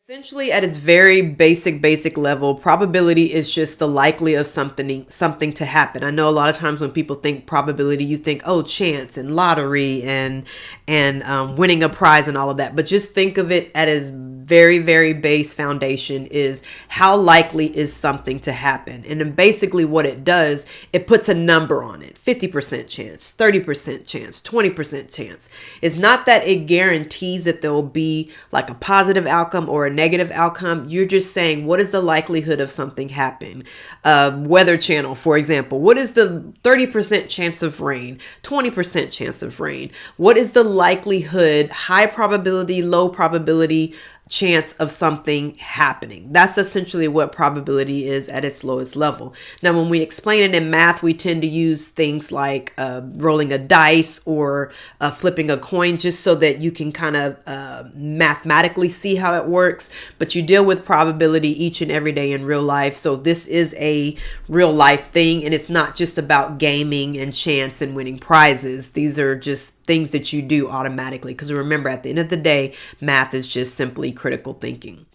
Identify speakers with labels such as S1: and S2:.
S1: Essentially, at its very basic level, probability is just the likely of something to happen. I know a lot of times when people think probability, you think, oh, chance and lottery and winning a prize and all of that. But just think of it at its very base foundation is how likely is something to happen. And then basically what it does, it puts a number on it. 50% chance, 30% chance, 20% chance. It's not that it guarantees that there will be like a positive outcome or a negative outcome. You're just saying, what is the likelihood of something happen? Weather Channel, for example, what is the 30% chance of rain, 20% chance of rain? What is the likelihood, high probability, low probability chance of something happening? That's essentially what probability is at its lowest level. Now, when we explain it in math, we tend to use things like rolling a dice or flipping a coin, just so that you can kind of mathematically see how it works. But you deal with probability each and every day in real life. So this is a real life thing, and it's not just about gaming and chance and winning prizes. These are just things that you do automatically, because remember, at the end of the day, math is just simply critical thinking.